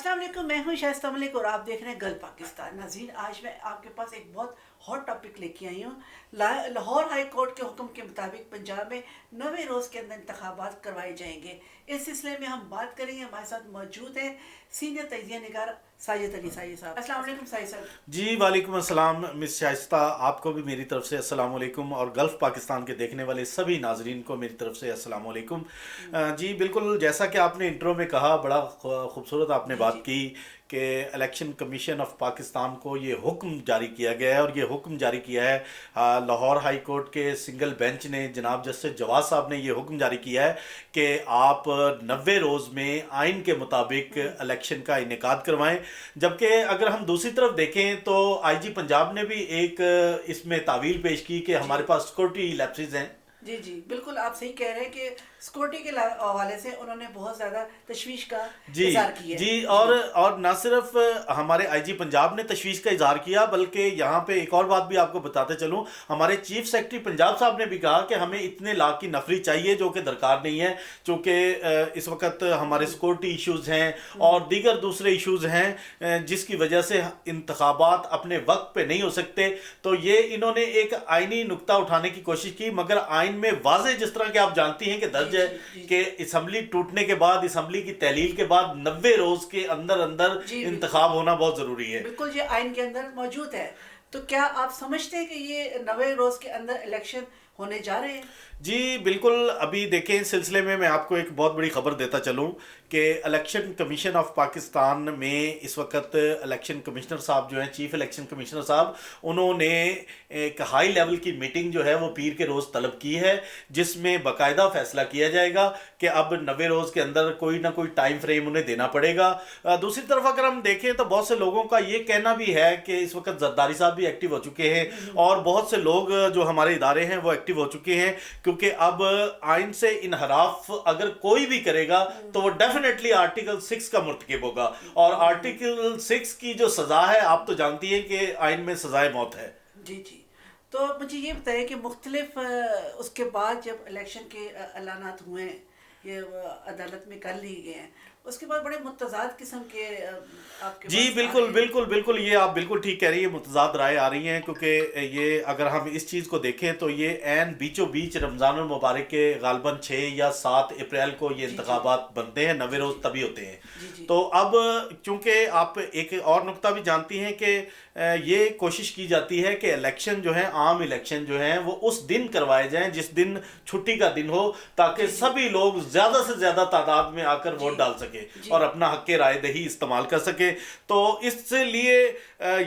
अस्सलाम वालेकुम, मैं हूं शाइस्ता मलिक और आप देख रहे हैं गल पाकिस्तान। नाज़रीन, आज मैं आपके पास एक बहुत हॉट टॉपिक लेके आई हूँ। लाहौर हाई कोर्ट के हुक्म के मुताबिक पंजाब में 90 रोज़ के अंदर इंतखाबात करवाए जाएंगे। इस सिलसिले में हम बात करेंगे। हमारे साथ मौजूद हैं सीनियर तजिया निगार साजिद अली साजिद साहब। अस्सलाम वालेकुम साजिद साहब। जी वालेकुम अस्सलाम मिस शाइस्ता, आपको भी मेरी तरफ से अस्सलाम वालेकुम और गल्फ़ पाकिस्तान के देखने वाले सभी नाजरीन को मेरी तरफ से अस्सलाम वालेकुम। जी बिल्कुल, जैसा कि आपने इंट्रो में कहा, बड़ा खूबसूरत आपने जी बात जी की कि इलेक्शन कमीशन ऑफ पाकिस्तान को ये हुक्म जारी किया गया है और ये हुक्म जारी किया है लाहौर हाई कोर्ट के सिंगल बेंच ने, जनाब जस्टिस जवाद साहब ने ये हुक्म जारी किया है कि आप 90 रोज़ में आइन के मुताबिक इलेक्शन का इनेकाद करवाएं। जबकि अगर हम दूसरी तरफ देखें तो आईजी पंजाब ने भी एक इसमें तावील पेश की कि जी हमारे पास सिक्योरिटी लैप्सेस हैं। जी जी बिल्कुल, आप सही कह रहे हैं कि सिक्योरिटी के हवाले से उन्होंने बहुत ज़्यादा तशवीश का जी इजहार किया है। जी, जी और ना सिर्फ हमारे आईजी पंजाब ने तशवीश का इजहार किया, बल्कि यहाँ पे एक और बात भी आपको बताते चलूँ, हमारे चीफ सेक्रेटरी पंजाब साहब ने भी कहा कि हमें इतने लाख की नफरी चाहिए जो कि दरकार नहीं है, चूँकि इस वक्त हमारे सिक्योरिटी इश्यूज़ हैं और दीगर दूसरे इश्यूज़ हैं जिसकी वजह से इंतखाबात अपने वक्त पे नहीं हो सकते। तो ये इन्होंने एक आइनी नुक्ता उठाने की कोशिश की, मगर आइन में वाज़े जिस तरह के आप जानती हैं कि जी दर्ज है जी जी कि असम्बली टूटने के बाद, असम्बली की तहलील के बाद 90 रोज के अंदर अंदर जी इंतखाब होना बहुत जरूरी है। बिल्कुल, ये आइन के अंदर मौजूद है। तो क्या आप समझते हैं कि ये 90 रोज़ के अंदर इलेक्शन होने जा रहे हैं? जी बिल्कुल, अभी देखें इस सिलसिले में मैं आपको एक बहुत बड़ी खबर देता चलूं कि इलेक्शन कमीशन ऑफ पाकिस्तान में इस वक्त इलेक्शन कमिश्नर साहब जो हैं, चीफ इलेक्शन कमिश्नर साहब, उन्होंने एक हाई लेवल की मीटिंग जो है वो पीर के रोज़ तलब की है, जिसमें बाकायदा फैसला किया जाएगा कि अब 90 रोज़ के अंदर कोई ना कोई टाइम फ्रेम उन्हें देना पड़ेगा। दूसरी तरफ अगर हम देखें तो बहुत से लोगों का ये कहना भी है कि इस वक्त जरदारी साहब भी एक्टिव हो चुके हैं और बहुत से लोग जो हमारे इदारे हैं वो एक्टिव हो चुके हैं, क्योंकि अब आइन से इनहराफ अगर कोई भी करेगा तो वो डेफिनेटली आर्टिकल 6 का मुर्तकिब होगा, और आर्टिकल 6 की जो सजा है आप तो जानती हैं कि आइन में सजाए मौत है। जी जी। तो मुझे ये बताइए कि मुख्तलिफ उसके बाद जब इलेक्शन के ऐलानात हुए हैं, ये अदालत में कर लिए गए हैं, उसके बाद बड़े मुतज़ाद किस्म के आपके जी पास आ बिल्कुल रहे हैं। बिल्कुल बिल्कुल, ये आप बिल्कुल ठीक कह रही है, मुतज़ाद राय आ रही हैं, क्योंकि ये अगर हम इस चीज़ को देखें तो ये ऐन बीचों बीच रमज़ानुल मुबारक के गालबन 6 या 7 अप्रैल को ये जी जी इंतखाबात बनते हैं, 90 जी रोज़ जी तभी होते हैं। जी जी तो अब चूंकि आप एक और नुक्ता भी जानती हैं कि ये कोशिश की जाती है कि इलेक्शन जो है, आम इलेक्शन जो है वो उस दिन करवाए जाएं जिस दिन छुट्टी का दिन हो, ताकि जी जी सभी लोग ज़्यादा से ज़्यादा तादाद में आकर जी वोट डाल सके जी और अपना हक के राय दही इस्तेमाल कर सके। तो इससे लिए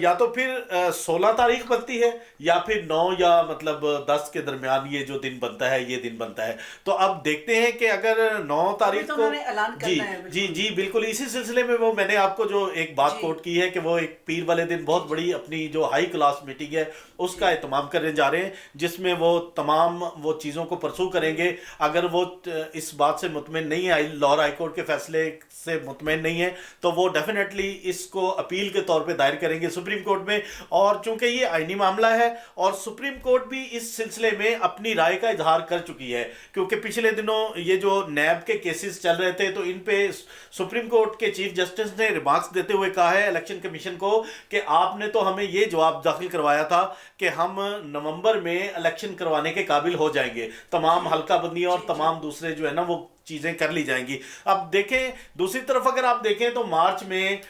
या तो फिर 16 तारीख बनती है या फिर 9 या मतलब 10 के दरमियान ये जो दिन बनता है ये दिन बनता है। तो अब देखते हैं कि अगर 9 अभी तारीख तो को, उन्होंने ऐलान जी करना है। जी बिल्कुल जी बिल्कुल, इसी सिलसिले में वो मैंने आपको जो एक बात जी कोट की है कि वो एक पीर वाले दिन जी बहुत जी बड़ी अपनी जो हाई क्लास मीटिंग है उसका जी एहतमाम करने जा रहे हैं, जिसमें वो तमाम वो चीज़ों को परसू करेंगे। अगर वो इस बात से मुतमिन नहीं है, लाहौर हाई कोर्ट के फैसले से मुतमिन नहीं है, तो वो डेफिनेटली इसको अपील के तौर पे दायर करेंगे सुप्रीम कोर्ट में। और चूंकि ये आईनी मामला है और सुप्रीम कोर्ट भी इस सिलसिले में अपनी राय का इजहार कर चुकी है, क्योंकि पिछले दिनों ये जो नैब के केसेस चल रहे थे तो इन पे सुप्रीम कोर्ट के चीफ जस्टिस ने रिमार्क्स देते हुए कहा है इलेक्शन कमीशन को कि आपने तो हमें ये जवाब दाखिल करवाया था कि हम नवंबर में इलेक्शन करवाने के काबिल हो जाएंगे, तमाम हल्का बंदी और जी जी तमाम दूसरे जो है ना वो चीज़ें कर ली जाएंगी। अब देखें दूसरी तरफ अगर आप देखें तो मार्च में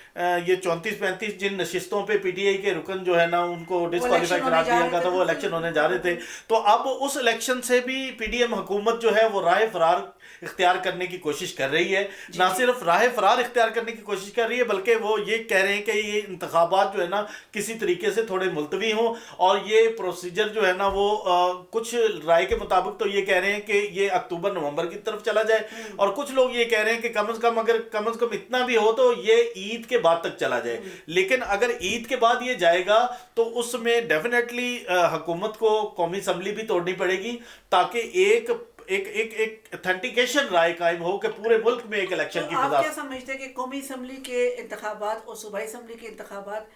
ये 34-35 जिन नशिस्तों पे पीटीआई के रुकन जो है ना उनको वो डिस्क्वालीफाई इलेक्शन होने करार जा दिया रहे गया थे। था, वो बिल्कुल इलेक्शन होने जा बिल्कुल रहे थे। बिल्कुल। तो अब उस इलेक्शन से भी पीडीएम हुकूमत जो है वो राह फरार इख्तियार करने की कोशिश कर रही है। जी ना जी सिर्फ राह फरार इख्तियार करने की कोशिश कर रही है, बल्कि वो ये कह रहे हैं कि ये इंतखाबात जो है ना किसी तरीके से थोड़े मुलतवी हों, और ये प्रोसीजर जो है ना वो कुछ राय के मुताबिक तो ये कह रहे हैं कि ये अक्टूबर नवंबर की तरफ चला जाए, और कुछ लोग ये कह रहे हैं कि कम से कम अगर कम से कम इतना भी हो तो ये ईद के बाद तक चला जाए। लेकिन अगर ईद के बाद ये जाएगा तो उसमें डेफिनेटली हुकूमत को कौमी असम्बली भी तोड़नी पड़ेगी, ताकि एक एक एक एक ऑथेंटिकेशन राय कायम हो कि पूरे मुल्क में एक इलेक्शन तो की आप फिजा। क्या समझते हैं कि कौमी असम्बली के इंतखाबात और सूबाई असम्बली के इंतखाबात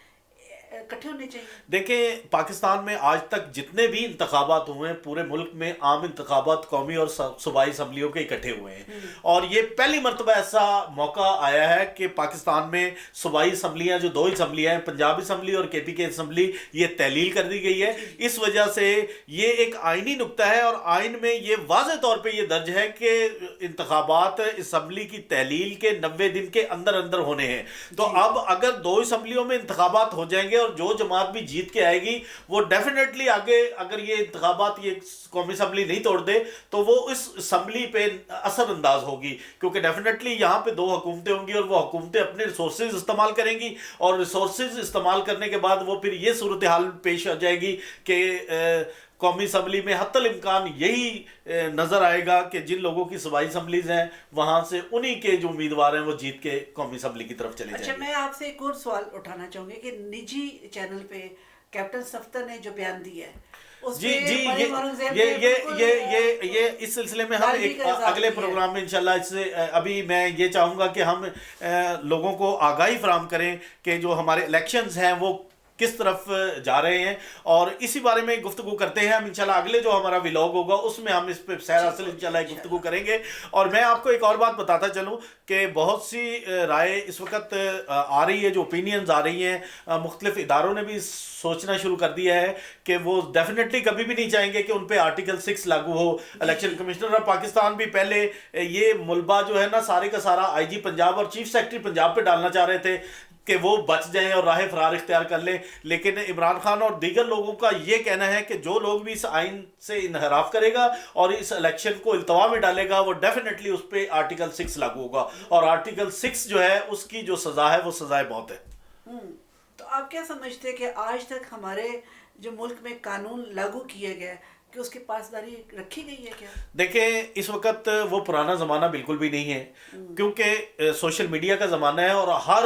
इकट्ठे होने चाहिए? देखें, पाकिस्तान में आज तक जितने भी इंतखाबात हुए हैं, पूरे मुल्क में आम इंतखाबात कौमी और सूबाई असम्बलियों के इकट्ठे हुए हैं, और ये पहली मरतबा ऐसा मौका आया है कि पाकिस्तान में सूबाई असम्बलियाँ, जो 2 असम्बलियाँ हैं, पंजाब असम्बली और KPK असम्बली, ये तहलील कर दी गई है। इस वजह से ये एक आइनी नुक्ता है, और आइन में ये वाज़े तौर पर ये दर्ज है कि इंतखाबात असम्बली की तहलील के 90 दिन के अंदर अंदर होने हैं। तो अब अगर 2 असम्बलियों में इंतखाबात हो जाएंगे और जो जमात भी जीत के आएगी वो डेफिनेटली आगे, अगर ये इंतखाबात, ये कौमी असम्बली नहीं तोड़ दे, तो वो इस असम्बली पे असर अंदाज होगी, क्योंकि डेफिनेटली यहाँ पे 2 हुकूमतें होंगी और वो हुकूमतें अपने रिसोर्सेज इस्तेमाल करेंगी, और रिसोर्सेज इस्तेमाल करने के बाद वो फिर ये सूरत हाल पेश आ जाएगी कि कौमी असम्बली में हत्तल इम्कान यही नज़र आएगा कि जिन लोगों की सूबाई असम्बलीज हैं वहाँ से उन्हीं के जो उम्मीदवार हैं वो जीत के कौमी असम्बली की तरफ चले जाएंगे। अच्छा, मैं आपसे एक और सवाल उठाना चाहूँगी कि निजी चैनल पे कैप्टन सफ्तर ने जो बयान दिया है जी ये इस सिलसिले में हम एक अगले प्रोग्राम में इंशाल्लाह, इससे अभी मैं ये चाहूँगा कि हम लोगों को आगाही फराहम करें कि जो हमारे इलेक्शंस हैं वो किस तरफ जा रहे हैं, और इसी बारे में गुफ्तगू करते हैं हम इंशाल्लाह। अगले जो हमारा व्लॉग होगा उसमें हम इस पे सैर हासिल इंशाल्लाह गुफ्तगू करेंगे। और मैं आपको एक और बात बताता चलूँ कि बहुत सी राय इस वक्त आ रही है, जो ओपिनियंस आ रही हैं, मुख्तलिफ इदारों ने भी सोचना शुरू कर दिया है कि वो डेफिनेटली कभी भी नहीं चाहेंगे कि उन पे आर्टिकल 6 लागू हो। इलेक्शन कमिश्नर ऑफ पाकिस्तान भी पहले ये मुलबा जो है ना सारे का सारा IG पंजाब और चीफ सेक्रेटरी पंजाब पे डालना चाह रहे थे कि वो बच जाएं और राह फरार इख्तियार कर लें, लेकिन इमरान खान और दीगर लोगों का ये कहना है कि जो लोग भी इस आइन से इनहराफ करेगा और इस इलेक्शन को इल्तवा में डालेगा वो डेफिनेटली उस पर आर्टिकल 6 लागू होगा, और आर्टिकल 6 जो है उसकी जो सज़ा है वो सज़ाएं बहुत है। तो आप क्या समझते हैं कि आज तक हमारे जो मुल्क में कानून लागू किए गए कि उसकी पासदारी रखी गई है क्या? देखें, इस वक्त वो पुराना ज़माना बिल्कुल भी नहीं है, क्योंकि सोशल मीडिया का ज़माना है और हर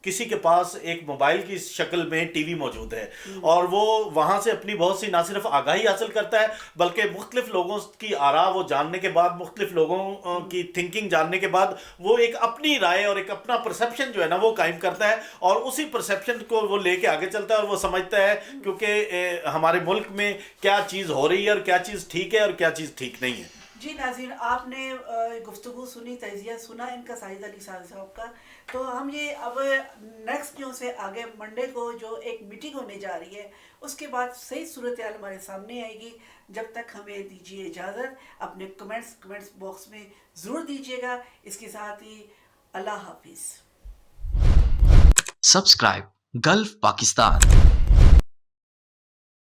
किसी के पास एक मोबाइल की शक्ल में टीवी मौजूद है, और वो वहाँ से अपनी बहुत सी ना सिर्फ आगाही हासिल करता है बल्कि मुख्तलिफ लोगों की आरा वो जानने के बाद, मुख्तलिफ लोगों की थिंकिंग जानने के बाद वो एक अपनी राय और एक अपना परसेप्शन जो है ना वो कायम करता है, और उसी परसेप्शन को वो लेके आगे चलता है, और वो समझता है क्योंकि हमारे मुल्क में क्या चीज़ हो रही है और क्या चीज़ ठीक है और क्या चीज़ ठीक नहीं है। जी नाज़रीन, आपने गुफ्तगू सुनी, तजिया सुना इनका, साजिद अली साहब का। तो हम ये अब नेक्स्ट न्यूज़ से आगे मंडे को जो एक मीटिंग होने जा रही है उसके बाद सही सूरत हाल हमारे सामने आएगी। जब तक हमें दीजिए इजाज़त, अपने कमेंट्स बॉक्स में ज़रूर दीजिएगा। इसके साथ ही अल्लाह हाफिज़। Subscribe gulf Pakistan.